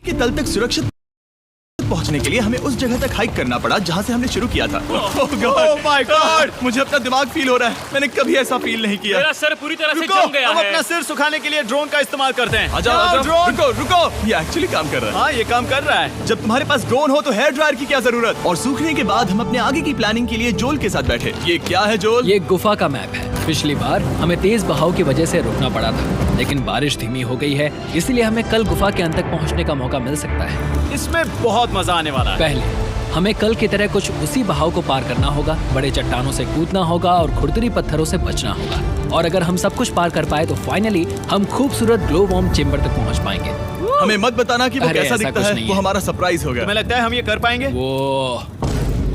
कि तल तक सुरक्षित पहुंचने के लिए हमें उस जगह तक हाइक करना पड़ा जहां से हमने शुरू किया था। ओह माय गॉड, मुझे अपना दिमाग फील हो रहा है। मैंने कभी ऐसा फील नहीं किया। मेरा सर पूरी तरह से रुको, जम गया हम है। अपना सिर सुखाने के लिए ड्रोन का इस्तेमाल करते हैं। आजाओ, ड्रोन। रुको, ये एक्चुअली काम कर रहा है। हाँ, ये काम कर रहा है। जब तुम्हारे पास ड्रोन हो तो हेयर ड्रायर की क्या जरूरत। और सूखने के बाद हम अपने आगे की प्लानिंग के लिए जोल के साथ बैठे। ये क्या है जोल? ये गुफा का मैप है। पिछली बार हमें तेज बहाव की वजह से रुकना पड़ा था, लेकिन बारिश धीमी हो गई है, इसलिए हमें कल गुफा के अंत तक पहुंचने का मौका मिल सकता है। इसमें बहुत मजा आने वाला है। पहले हमें कल की तरह कुछ उसी बहाव को पार करना होगा, बड़े चट्टानों से कूदना होगा और खुरदरी पत्थरों से बचना होगा। और अगर हम सब कुछ पार कर पाए तो फाइनली हम खूबसूरत ग्लो वॉर्म चेम्बर तक पहुंच पाएंगे। हमें मत बताना कि वो अरे, कैसा ऐसा दिखता कुछ है, नहीं वो है। हमारा सरप्राइज होगा। तुम्हें लगता है हम ये कर पाएंगे? वो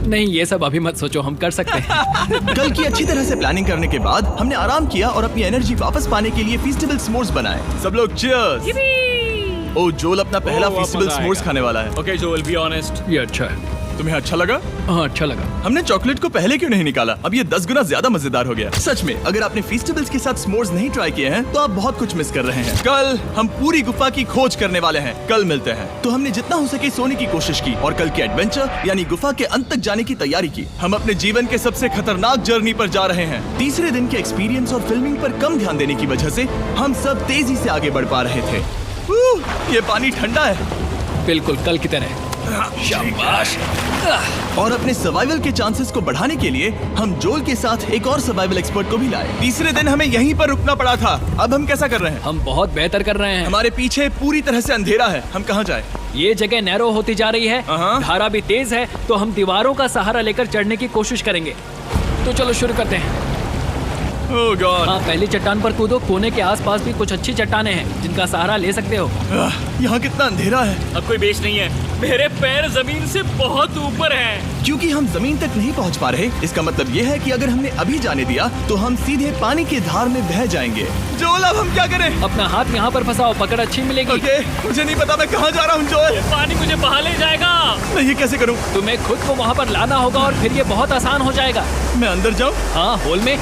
नहीं, ये सब अभी मत सोचो, हम कर सकते हैं। कल की अच्छी तरह से प्लानिंग करने के बाद हमने आराम किया और अपनी एनर्जी वापस पाने के लिए फीस्टेबल स्मोर्स बनाए। सब लोग चीयर्स। ओ, जोल अपना पहला अब फीस्टेबल मजा स्मोर्स आएगा। खाने वाला है। Okay Joel, be honest. ये अच्छा है। तुम्हें अच्छा लगा? हाँ, अच्छा लगा। हमने चॉकलेट को पहले क्यों नहीं निकाला? अब ये 10 गुना ज्यादा मजेदार हो गया। सच में, अगर आपने फीस्टेबल्स के साथ स्मोर्स नहीं ट्राई किए हैं तो आप बहुत कुछ मिस कर रहे हैं। कल हम पूरी गुफा की खोज करने वाले हैं। कल मिलते हैं। तो हमने जितना हो सके सोने की कोशिश की और कल के एडवेंचर यानी गुफा के अंत तक जाने की तैयारी की। हम अपने जीवन के सबसे खतरनाक जर्नी पर जा रहे हैं। तीसरे दिन के एक्सपीरियंस और फिल्मिंग पर कम ध्यान देने की वजह से हम सब तेजी से आगे बढ़ पा रहे थे। ये पानी ठंडा है। बिल्कुल कल की तरह। शाबाश। और अपने सर्वाइवल के चांसेस को बढ़ाने के लिए हम जोल के साथ एक और सर्वाइवल एक्सपर्ट को भी लाए। तीसरे दिन हमें यहीं पर रुकना पड़ा था। अब हम कैसा कर रहे हैं? हम बहुत बेहतर कर रहे हैं। हमारे पीछे पूरी तरह से अंधेरा है। हम कहाँ जाए? ये जगह नैरो होती जा रही है, हाँ। धारा भी तेज है, तो हम दीवारों का सहारा लेकर चढ़ने की कोशिश करेंगे। तो चलो शुरू करते हैं। ओह गॉड। हाँ, पहली चट्टान पर कूदो। कोने के आसपास भी कुछ अच्छी चट्टानें हैं जिनका सहारा ले सकते हो। यहाँ कितना अंधेरा है। अब कोई बेस नहीं है। मेरे पैर जमीन से बहुत ऊपर हैं। क्योंकि हम जमीन तक नहीं पहुँच पा रहे, इसका मतलब ये है कि अगर हमने अभी जाने दिया तो हम सीधे पानी की धार में बह जाएंगे। जोल, अब हम क्या करें? अपना हाथ यहाँ पर फंसाओ, पकड़ अच्छी मिलेगी। ओके, मुझे नहीं पता मैं कहाँ जा रहा हूँ जोल। पानी मुझे बहा ले जाएगा। मैं ये कैसे करूँ? तुम्हें खुद को वहाँ पर लाना होगा और फिर ये बहुत आसान हो जाएगा। मैं अंदर जाऊँ? हाँ, होल में।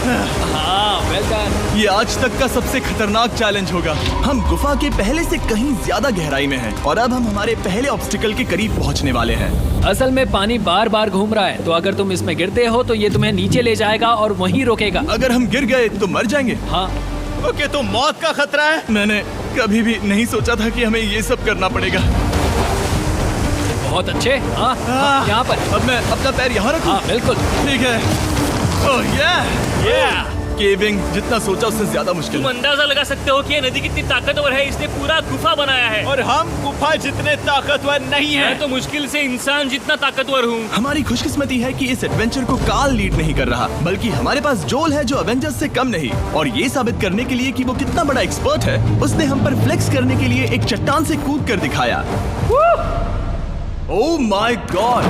हाँ, वेल डन। ये आज तक का सबसे खतरनाक चैलेंज होगा। हम गुफा के पहले से कहीं ज्यादा गहराई में हैं और अब हम हमारे पहले ऑब्स्टिकल के करीब पहुंचने वाले हैं। असल में पानी बार बार घूम रहा है, तो अगर तुम इसमें गिरते हो तो ये तुम्हें नीचे ले जाएगा और वहीं रोकेगा। अगर हम गिर गए तो मर जाएंगे। हाँ, ओके, तो मौत का खतरा है। मैंने कभी भी नहीं सोचा था कि हमें ये सब करना पड़ेगा। बहुत अच्छे। हाँ, हाँ, यहाँ पर। अब मैं अपना पैर यहाँ रखूं? हाँ, बिल्कुल। ठीक है। ओह yeah! केविंग जितना सोचा उससे ज्यादा मुश्किल तुम है। अंदाजा लगा सकते हो कि ये नदी कितनी ताकतवर है। इसने पूरा गुफा बनाया है। और हम गुफा जितने ताकतवर नहीं मैं हैं। तो मुश्किल से इंसान जितना ताकतवर हूँ। हमारी खुशकिस्मती है कि इस एडवेंचर को काल लीड नहीं कर रहा, बल्कि हमारे पास जोल है जो अवेंजर्स से कम नहीं। और ये साबित करने के लिए कि वो कितना बड़ा एक्सपर्ट है, उसने हम पर फ्लेक्स करने के लिए एक चट्टान से कूद कर दिखाया। ओह माय गॉड,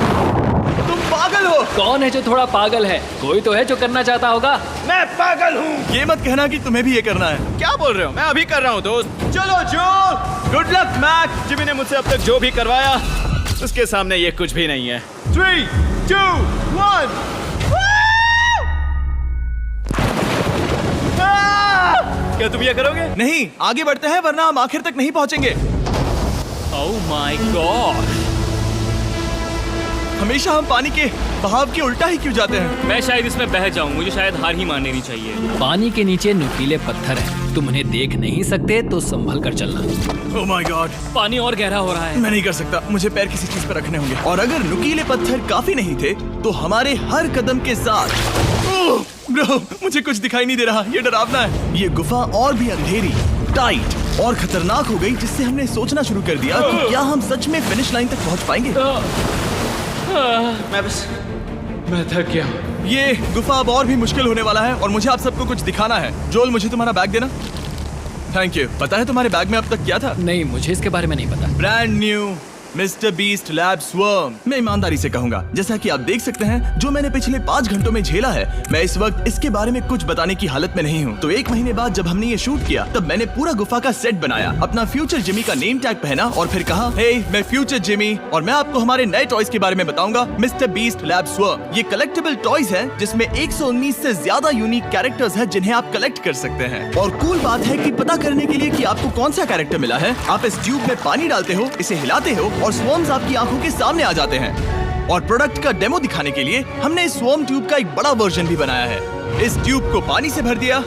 तुम पागल हो। कौन है जो थोड़ा पागल है? कोई तो है जो करना चाहता होगा। मैं पागल हूँ। ये मत कहना कि तुम्हें भी ये करना है। क्या बोल रहे हो? मैं अभी कर रहा हूँ दोस्त। चलो जो, गुड लक मैक। जिमी ने मुझसे अब तक जो भी करवाया उसके सामने ये कुछ भी नहीं है। 3, 2, 1। क्या तुम ये करोगे? नहीं, आगे बढ़ते हैं वरना हम आखिर तक नहीं पहुंचेंगे। ओह माय गॉड, हमेशा हम पानी के बहाव के उल्टा ही क्यों जाते हैं? मैं शायद इसमें बह जाऊं। मुझे शायद हार ही मान लेनी चाहिए। पानी के नीचे नुकीले पत्थर हैं। तुम उन्हें देख नहीं सकते तो संभल कर चलना। ओह माय गॉड, पानी और गहरा हो रहा है। मैं नहीं कर सकता। मुझे पैर किसी चीज पर रखने होंगे। और अगर नुकीले पत्थर काफी नहीं थे तो हमारे हर कदम के साथ ब्रो, मुझे कुछ दिखाई नहीं दे रहा। ये डरावना है। ये गुफा और भी अंधेरी, टाइट और खतरनाक हो गई, जिससे हमने सोचना शुरू कर दिया कि क्या हम सच में फिनिश लाइन तक पहुंच पाएंगे। मैं थक गया। ये गुफा अब और भी मुश्किल होने वाला है और मुझे आप सबको कुछ दिखाना है। जोल, मुझे तुम्हारा बैग देना। Thank you. पता है तुम्हारे बैग में अब तक क्या था? नहीं, मुझे इसके बारे में नहीं पता। Brand new mister beast lab swarm. मैं ईमानदारी से कहूंगा, जैसा कि आप देख सकते हैं, जो मैंने पिछले 5 घंटों में झेला है, मैं इस वक्त इसके बारे में कुछ बताने की हालत में नहीं हूँ। तो 1 महीने बाद जब हमने ये शूट किया, तब मैंने पूरा गुफा का सेट बनाया, अपना फ्यूचर जिमी का नेम टैग पहना और फिर कहा, हे मैं फ्यूचर जिमी और मैं आपको हमारे नए टॉयज के बारे में बताऊंगा, मिस्टर बीस्ट लैब स्वर्म। ये कलेक्टेबल टॉयज हैं जिसमें 119 से ज्यादा यूनिक कैरेक्टर्स हैं जिन्हें आप कलेक्ट कर सकते हैं। और कूल बात है कि पता करने के लिए कि आपको कौन सा कैरेक्टर मिला है, आप इस ट्यूब में पानी डालते हो, इसे हिलाते हो और स्वॉर्म्स आपकी आंखों के सामने आ जाते हैं। और प्रोडक्ट का डेमो दिखाने के लिए हमने इस स्वॉर्म ट्यूब का एक बड़ा वर्जन भी बनाया है। इस ट्यूब को पानी से भर दिया।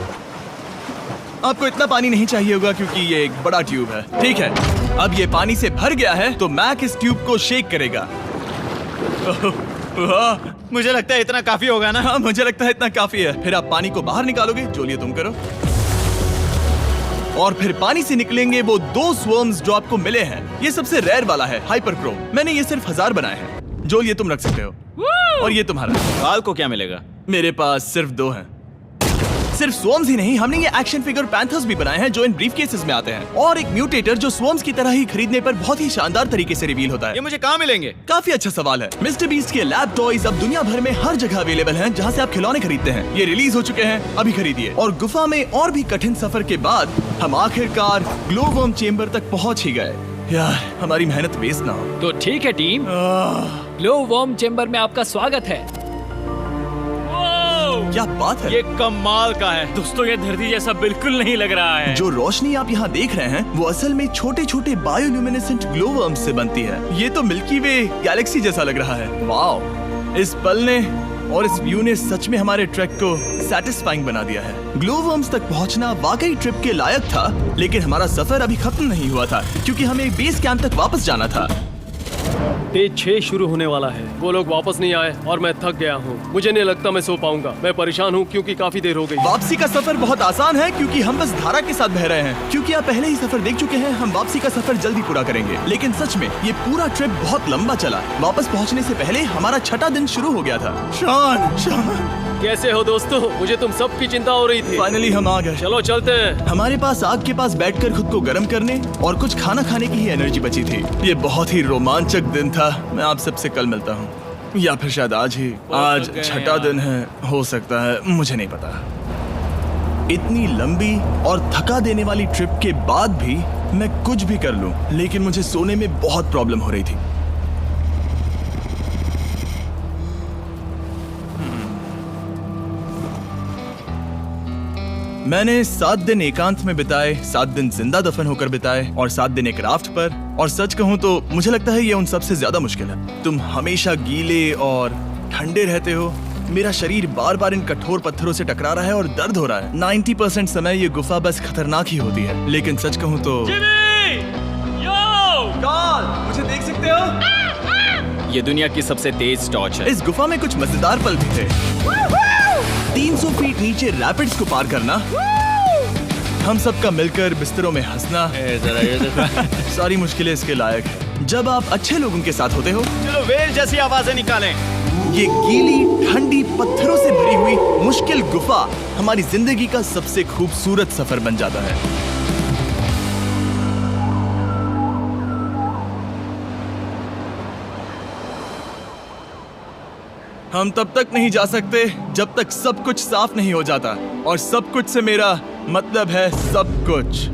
आपको इतना पानी नहीं चाहिए होगा क्योंकि ये एक बड़ा ट्यूब है। ठीक है, अब ये पानी से भर गया है तो मैक इस ट्यूब को शेक करेगा। मुझे लगता है इतना काफी होगा ना। हाँ, मुझे लगता है इतना काफी है। फिर आप पानी को बाहर निकालोगे, जो लिए तुम करो। और फिर पानी से निकलेंगे वो 2 स्वर्म्स जो आपको मिले हैं। ये सबसे रेयर वाला है, हाइपरक्रोम। मैंने ये सिर्फ 1000 बनाए हैं। जो ये तुम रख सकते हो। और ये तुम्हारा। काल को क्या मिलेगा? मेरे पास सिर्फ 2 हैं। सिर्फ स्वॉर्म्स ही नहीं, हमने ये एक्शन फिगर पैंथर्स भी बनाए हैं जो इन ब्रीफकेसेस में आते हैं, और एक म्यूटेटर जो स्वॉर्म्स की तरह ही खरीदने पर बहुत ही शानदार तरीके से रिवील होता है। ये मुझे कहाँ मिलेंगे? काफी अच्छा सवाल है। मिस्टर बीस्ट के लैब टॉयज अब दुनिया भर में हर जगह अवेलेबल हैं जहां से आप खिलौने खरीदते हैं। ये रिलीज हो चुके हैं, अभी खरीदिए। और गुफा में और भी कठिन सफर के बाद हम आखिरकार ग्लोवर्म चेम्बर तक पहुंच ही गए। यार, हमारी मेहनत वेस्ट ना हो। तो ठीक है टीम, ग्लो वर्म चेम्बर में आपका स्वागत है। क्या बात है, ये कमाल का है। दोस्तों ये धरती जैसा बिल्कुल नहीं लग रहा है। जो रोशनी आप यहाँ देख रहे हैं वो असल में छोटे छोटे बायोल्यूमिनेसेंट ग्लोवर्म्स से बनती है। ये तो मिल्की वे गैलेक्सी जैसा लग रहा है। वाओ, इस पल ने और इस व्यू ने सच में हमारे ट्रैक को सैटिस्फाइंग बना दिया है। ग्लोवर्म्स तक पहुंचना वाकई ट्रिप के लायक था, लेकिन हमारा सफर अभी खत्म नहीं हुआ था क्योंकि हमें बेस कैंप तक वापस जाना था। डे 6 शुरू होने वाला है। वो लोग वापस नहीं आए और मैं थक गया हूँ। मुझे नहीं लगता मैं सो पाऊंगा। मैं परेशान हूँ क्योंकि काफी देर हो गई। वापसी का सफर बहुत आसान है क्योंकि हम बस धारा के साथ बह रहे हैं। क्योंकि आप पहले ही सफर देख चुके हैं, हम वापसी का सफर जल्दी पूरा करेंगे। लेकिन सच में ये पूरा ट्रिप बहुत लंबा चला। वापस पहुंचने से पहले हमारा 6वां दिन शुरू हो गया था। शान, कैसे हो दोस्तों? मुझे तुम सब की चिंता हो रही थी। फाइनली हम आ गए। चलो चलते हैं। हमारे पास आग के पास बैठकर खुद को गर्म करने और कुछ खाना खाने की ही एनर्जी बची थी। ये बहुत ही रोमांचक दिन था। मैं आप सबसे कल मिलता हूँ, या फिर शायद आज ही। आज 6वां दिन है, हो सकता है, मुझे नहीं पता। इतनी लंबी और थका देने वाली ट्रिप के बाद भी मैं कुछ भी कर लूं, लेकिन मुझे सोने में बहुत प्रॉब्लम हो रही थी। मैंने 7 दिन एकांत में बिताए, 7 दिन जिंदा दफन होकर बिताए और 7 दिन एक राफ्ट पर। और सच कहूं तो मुझे लगता है ये उन सबसे ज्यादा मुश्किल है। तुम हमेशा गीले और ठंडे रहते हो। मेरा शरीर बार बार इन कठोर पत्थरों से टकरा रहा है और दर्द हो रहा है। 90% समय ये गुफा बस खतरनाक ही होती है। लेकिन सच कहूं तो कार्ल, मुझे देख सकते हो? ये दुनिया की सबसे तेज टॉर्च है। इस गुफा में कुछ मजेदार पल भी थे। 300 फीट नीचे रैपिड्स को पार करना, हम सबका मिलकर बिस्तरों में हंसना, सारी मुश्किलें इसके लायक है जब आप अच्छे लोगों के साथ होते हो। चलो वेल जैसी आवाजें निकालें। ये गीली ठंडी पत्थरों से भरी हुई मुश्किल गुफा हमारी जिंदगी का सबसे खूबसूरत सफर बन जाता है। हम तब तक नहीं जा सकते जब तक सब कुछ साफ नहीं हो जाता, और सब कुछ से मेरा मतलब है सब कुछ।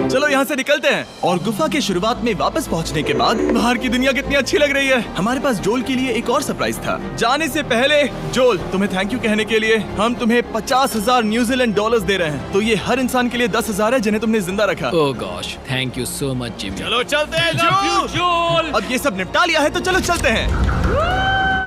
चलो यहाँ से निकलते हैं। और गुफा के शुरुआत में वापस पहुँचने के बाद बाहर की दुनिया कितनी अच्छी लग रही है। हमारे पास जोल के लिए एक और सरप्राइज था। जाने से पहले जोल, तुम्हें थैंक यू कहने के लिए हम तुम्हें 50,000 न्यूजीलैंड डॉलर्स दे रहे हैं। तो ये हर इंसान के लिए 10,000 है जिन्हें तुमने जिंदा रखा। Oh gosh, thank you so much Jimmy. चलो चलते हैं जोल। जोल, अब ये सब निपटा लिया है तो चलो चलते हैं।